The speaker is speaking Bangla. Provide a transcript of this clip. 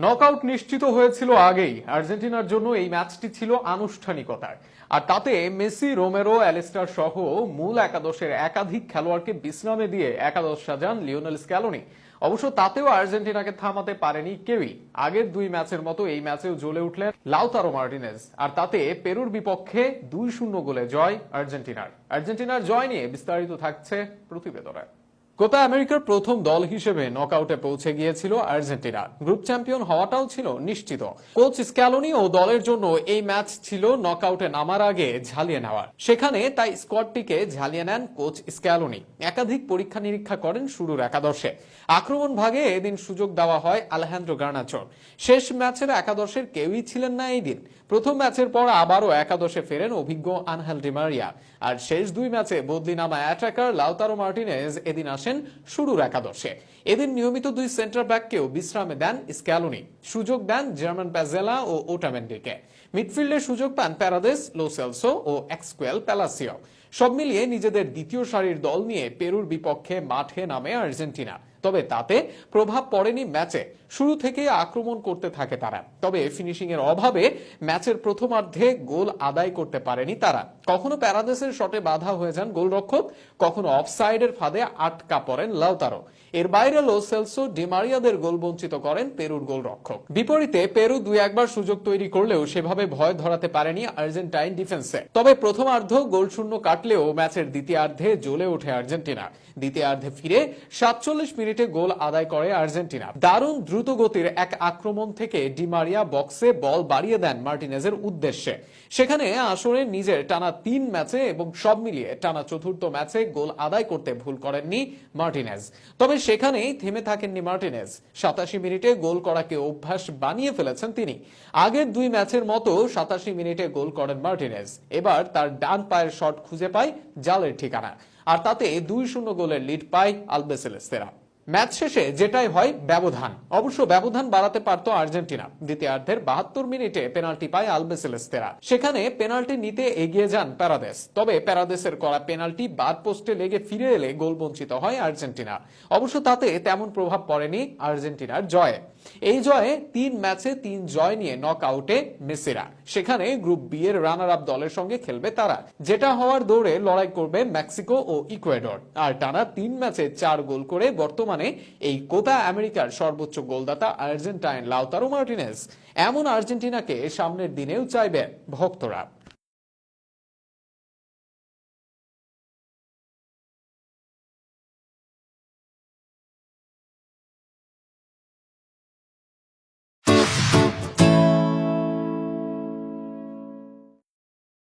নকআউট নিশ্চিত হয়েছিল আগেই। আর্জেন্টিনার জন্য এই ম্যাচটি ছিল আনুষ্ঠানিকতার, আর তাতে মেসি, রোমেরো, অ্যালিস্টার সহ মূল একাদশের একাধিক খেলোয়াড়কে বিশ্রামে দিয়ে একাদশ সাজান লিওনেল স্ক্যালোনি। অবশ্য তাতেও আর্জেন্টিনাকে থামাতে পারেনি কেউই। আগের দুই ম্যাচের মতো এই ম্যাচেও জ্বলে উঠলেন লাউতারো মার্টিনেজ, আর তাতে পেরুর বিপক্ষে 2-0 গোলে জয় আর্জেন্টিনার জয় নিয়ে বিস্তারিত থাকছে প্রতিবেদনে। কোপা আমেরিকার প্রথম দল হিসেবে নকআউটে পৌঁছে গিয়েছিল আর্জেন্টিনা। গ্রুপ চ্যাম্পিয়ন হওয়াটাও ছিল নিশ্চিত। কোচ স্ক্যালোনি ও দলের জন্য এই ম্যাচ ছিল নকআউটে নামার আগে ঝালিয়ে নেওয়ার। সেখানে তাই স্কোয়াডটিকে ঝালিয়ে নেন কোচ স্ক্যালোনি। একাধিক পরীক্ষা নিরীক্ষা করেন শুরুর একাদশে। আক্রমণ ভাগে এদিন সুযোগ দেওয়া হয় আলেহান্দ্রো গার্নাচোর। শেষ ম্যাচের একাদশের কেউই ছিলেন না এই দিন। প্রথম ম্যাচের পর আবারও একাদশে ফেরেন অভিজ্ঞ আনহেল ডি মারিয়া। আর শেষ দুই ম্যাচে বদলি নামা অ্যাটাকার লাউতারো মার্টিনেজ এদিন আসেন শুরুর একাদশে। এদিন নিয়মিত দুই সেন্টার ব্যাককেও বিশ্রামে দেন স্ক্যালোনি। সুযোগ দেন জার্মান প্যাজেলা ও ওটামেন্ডিকে। মিডফিল্ডে সুযোগ পান প্যারাদেস, লো সেলসো ও এক্সকুয়েল প্যালাসিও। সব মিলিয়ে নিজেদের দ্বিতীয় সারির দল নিয়ে পেরুর বিপক্ষে মাঠে নামে আর্জেন্টিনা। তবে তাতে প্রভাব পড়েনি ম্যাচে। শুরু থেকে আক্রমণ করতে থাকে তারা, তবে ফিনিশিং এর অভাবে ম্যাচের প্রথমার্ধে গোল আদায় করতে পারেনি তারা। কখনো প্যারাদেসের শটে বাধা হয়ে যান গোলরক্ষক, কখনো অফসাইডের ফাঁদে আটকা পড়েন লাউতারো। এর বাইরে লো সেলসো, ডি মারিয়াদের গোল বঞ্চিত করেন পেরুর গোলরক্ষক। বিপরীতে পেরু দুই একবার সুযোগ তৈরি করলেও সেভাবে ভয় ধরাতে পারেনি আর্জেন্টাইন ডিফেন্সে। তবে প্রথমার্ধ গোল শূন্য কাটলেও ম্যাচের দ্বিতীয়ার্ধে জ্বলে ওঠে আর্জেন্টিনা। দ্বিতীয়ার্ধে ফিরে 47 মিনিটে গোল আদায় করে আর্জেন্টিনা। দারুণ দ্রুত গতির এক আক্রমণ থেকে ডি মারিয়া বক্সে বল বাড়িয়ে দেন মার্টিনেজের উদ্দেশ্যে। সেখানে আসরে নিজের টানা 3 ম্যাচে এবং সব মিলিয়ে টানা চতুর্থ ম্যাচে গোল আদায় করতে ভুল করেননি মার্টিনেজ। তবে সেখানেই থেমে থাকেননি মার্টিনেজ। 87 মিনিটে গোল করাকে অভ্যাস বানিয়ে ফেলেছেন তিনি। আগের দুই ম্যাচের মতো 87 মিনিটে গোল করেন মার্টিনেজ। এবার তার ডান পায়ের শট খুঁজে পায় জালের ঠিকানা, আর তাতে 2-0 গোলের লিড পায় আলবিসেলেস্তেরা। ম্যাচ শেষে যেটাই হয় ব্যবধান। অবশ্য ব্যবধান বাড়াতে পারত আর্জেন্টিনা। দ্বিতীয়ার্ধের 72 মিনিটে পেনাল্টি পায় আলবিসেলেস্তেরা। সেখানে পেনাল্টি নিতে এগিয়ে যান প্যারাদেস। তবে প্যারাদেসের করা পেনাল্টি বার পোস্টে লেগে ফিরে এলে গোল বঞ্চিত হয় আর্জেন্টিনা। অবশ্য তাতে তেমন প্রভাব পড়েনি আর্জেন্টিনার জয়ে। এই জয়ে 3 ম্যাচে 3 জয় নিয়ে নক আউটে মেসিরা। সেখানে গ্রুপ বি এর রানার আপ দলের সঙ্গে খেলবে তারা, যেটা হওয়ার দৌড়ে লড়াই করবে মেক্সিকো ও ইকুয়েডর। আর টানা 3 ম্যাচে 4 গোল করে বর্তমানে এই কোপা আমেরিকার সর্বোচ্চ গোলদাতা আর্জেন্টাইন লাউতারো মার্টিনেজ। এমন আর্জেন্টিনাকে সামনের দিনেও চাইবে ভক্তরা।